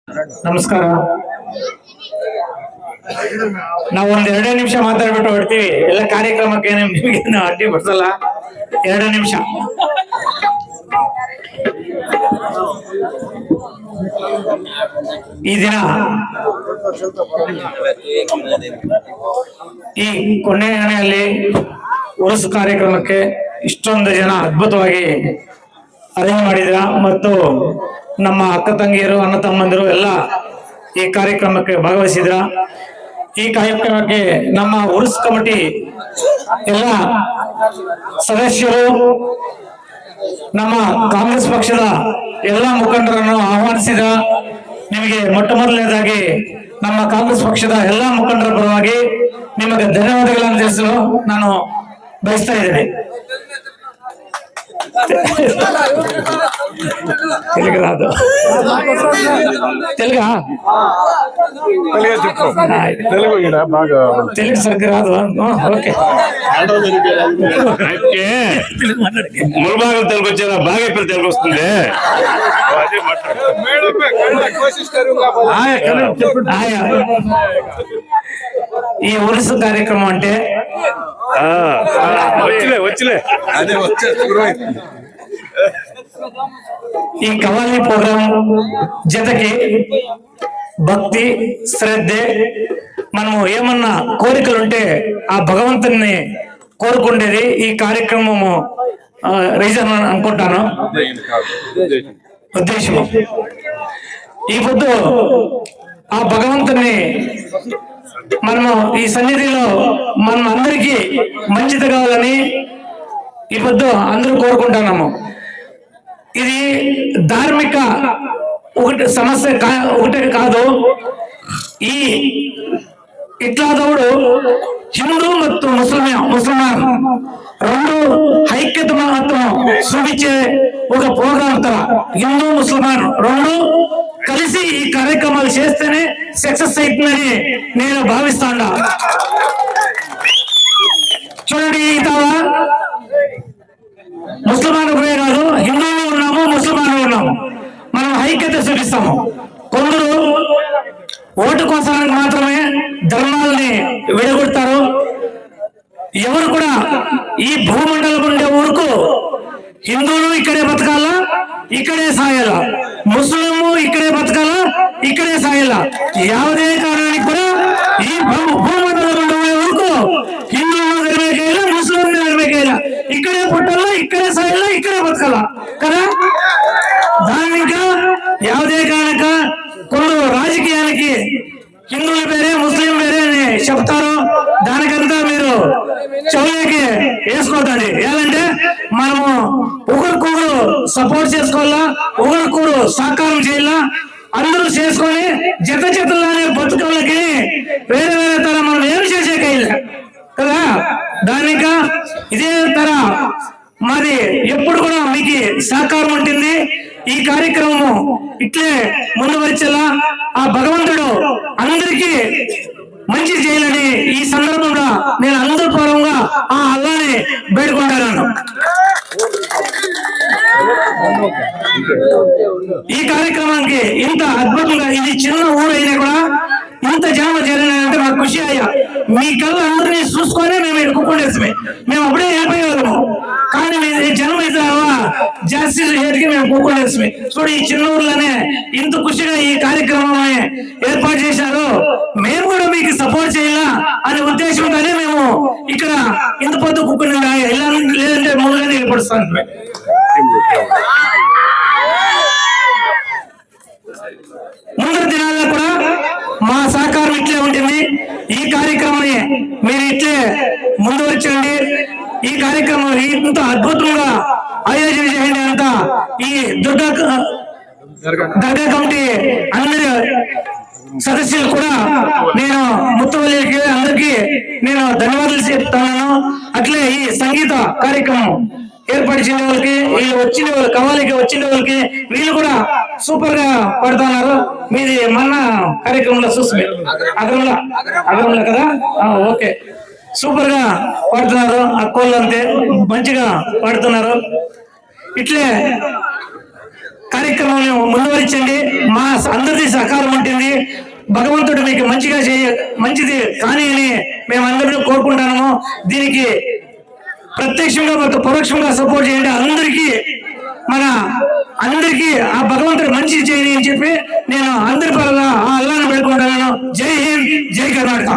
ನಮಸ್ಕಾರ. ನಾವು ಒಂದ್ 2 ನಿಮಿಷ ಮಾತಾಡ್ಬಿಟ್ಟು ಹೊಡ್ತೀವಿ. ಎಲ್ಲ ಕಾರ್ಯಕ್ರಮಕ್ಕೆ ನಿಮ್ಗೆ ಅಡ್ಡಿ ಬರ್ಸಲ್ಲ. 2 ನಿಮಿಷ. ಈ ದಿನ ಈ ಕೊನೆಯಲ್ಲಿ ಉರುಸು ಕಾರ್ಯಕ್ರಮಕ್ಕೆ ಇಷ್ಟೊಂದು ಜನ ಅದ್ಭುತವಾಗಿ ಅರೇಂಜ್ ಮಾಡಿದ್ರ ಮತ್ತು ನಮ್ಮ ಅಕ್ಕ ತಂಗಿಯರು ಅಣ್ಣ ತಮ್ಮಂದಿರು ಎಲ್ಲ ಈ ಕಾರ್ಯಕ್ರಮಕ್ಕೆ ಭಾಗವಹಿಸಿದ್ರ. ಈ ಕಾರ್ಯಕ್ರಮಕ್ಕೆ ನಮ್ಮ ಉರುಸ್ ಕಮಿಟಿ ಎಲ್ಲ ಸದಸ್ಯರು, ನಮ್ಮ ಕಾಂಗ್ರೆಸ್ ಪಕ್ಷದ ಎಲ್ಲ ಮುಖಂಡರನ್ನು ಆಹ್ವಾನಿಸಿದ. ನಿಮಗೆ ಮೊಟ್ಟ ಮೊದಲನೇದಾಗಿ ನಮ್ಮ ಕಾಂಗ್ರೆಸ್ ಪಕ್ಷದ ಎಲ್ಲ ಮುಖಂಡರ ಪರವಾಗಿ ನಿಮಗೆ ಧನ್ಯವಾದಗಳನ್ನು ತಿಳಿಸಲು ನಾನು ಬಯಸ್ತಾ ಇದ್ದೇನೆ. తెలుగు రాదు, తెలుగా తెలుగు బాగా తెలుగు సరిగ్గా రాదు. ఓకే, ములబాగా తెలుగు వచ్చేదా? బాగా ఇప్పుడు తెలుగు వస్తుంది. ఈ ఉరుసు కార్యక్రమం అంటే వచ్చలే అదే ఈ కవాలి ప్రోగ్రాం జతకి భక్తి శ్రద్ధే, మనము ఏమన్నా కోరికలుంటే ఆ భగవంతుని కోరుకుండేది ఈ కార్యక్రమము రీజన్ అనుకుంటాను, ఉద్దేశము. ఈ పొద్దు ఆ భగవంతుని మనము ఈ సన్నిధిలో మనం అందరికీ మంచిది కావాలని ఈ పొద్దు అందరూ కోరుకుంటున్నాము. ఇది ధార్మిక ఒకటి సమస్య ఒకటే కాదు. ఈ ఇట్లాదవుడు హిందూ ಮತ್ತು ಮುಸಲ್ಮಾನ್ రెండు ఐక్యత మాత్రం చూపించే ఒక ప్రోగ్రాం ತರ హిందూ ముసల్మాన్ రెండు కలిసి ఈ కార్యక్రమాలు చేస్తేనే సక్సెస్ అవుతుందని నేను భావిస్తాను. చూడండి, ఇతావా ముస్లిమాన్ ఒకటే కాదు, హిందువులు ఉన్నాము, ముస్లిమాన్లు ఉన్నాము. మనం ఐక్యత చూపిస్తాము. కొందరు ఓటు కోసానికి మాత్రమే ధర్మాలని విడగొడతారు. ఎవరు కూడా ఈ భూమండలం ఉండే ఊరుకు హిందువులు ఇక్కడే బతకాలా, ఇక్కడే సాయాలా, ముస్లిము ఇక్కడే బతకాలా, ఇక్కడే సాయాలా. యావదే కారణానికి కూడా ఈ భూమండలం ఉండే ఊరుకు హిందువులు నిర్మేకేయాల, ముస్లింలు నిర్మేకేయాల, ఇక్కడే పుట్టాలా, ఇక్కడే సాయాలా, ఇక్కడే బతకాలా కదా. దాని ఇంకా యావదే కారణక కొందరు రాజకీయానికి హిందువుల పేరే ముస్లిం పేరే అని చెప్తారు. దానికంతా మీరు చెవులకి వేసుకోవద్దండి. ఏంటంటే మనము ఒకరికొకరు సపోర్ట్ చేసుకోవాలా, ఒకరికొకరు సహకారం చేయాలా. అందరూ చేసుకొని జతలానే బతుకులకి వేరే వేరే తర మనం ఏం చేసే కయ్యలే కదా. దానిక ఇదే తర మాది ఎప్పుడు కూడా మీకు సహకారం ఉంటుంది. ఈ కార్యక్రమం ఇట్లే ముందువరిచేలా ఆ భగవంతుడు అందరికీ మంచి చేయాలని ఈ సందర్భంగా నేను అందరి పరంగా ఆ అల్లాని వేడుకుంటున్నాను. ఈ కార్యక్రమానికి ఇంత అద్భుతంగా, ఇది చిన్న ఊరు అయినా కూడా ఇంత జనం జరిగినాయంటే నాకు ఖుషి అయ్యా. మీ కళ్ళు అందరినీ చూసుకొని మేము ఎడుకుండేసమే, మేము అప్పుడే అయిపోయేవాళ్ళము. కానీ జనం అయితే జాస్తి చేతికి మేము కూకుండేసమే. చూడు, ఈ చిన్న ఊర్లోనే ఇంత ఖుషిగా ఈ కార్యక్రమం ఏర్పాటు చేశారు. మేము కూడా మీకు సపోర్ట్ చేయాలా అనే ఉద్దేశంతోనే మేము ఇక్కడ ఇంత పొద్దు కుక్కుని లేదంటే మూడుగానే ఏర్పడుస్తాను. ముందరి దినాల్లో కూడా మా సహకారం ఇట్లే ఉంటుంది. ఈ కార్యక్రమాన్ని మీరు ఇట్లే ముందు వచ్చండి. ఈ కార్యక్రమం ఇంత అద్భుతంగా ఆయోజన చేయండి. అంతా ఈ దర్గా కమిటీ అందరి సదస్సులు కూడా నేను ముత్తవల్లికి అందరికీ నేను ధన్యవాదాలు చెప్తాను. అట్లే ఈ సంగీత కార్యక్రమం ఏర్పరిచిన వాళ్ళకి, వీళ్ళు వచ్చిన వాళ్ళు కవాలికి వచ్చిన వాళ్ళకి వీళ్ళు కూడా సూపర్ గా పాడుతున్నారు. మీది మన కార్యక్రమంలో చూసి అగరంలో కదా, ఓకే, సూపర్ గా పాడుతున్నారు. అక్కోళ్ళు అంతే మంచిగా పాడుతున్నారు. ఇట్లే కార్యక్రమం ముందువరించండి. మా అందరిది సహకారం ఉంటుంది. భగవంతుడు మీకు మంచిది కానీ అని మేమందరూ కోరుకుంటాము. దీనికి ప్రత్యక్షంగా ಮತ್ತು పరోక్షంగా సపోర్ట్ చేయండి. అందరికీ ఆ భగవంతుడు మంచి చేయని అని చెప్పి నేను అందరి పరంగా ఆ అల్లాను పెట్టుకుంటాను. జై హింద్, జై కర్ణాటక.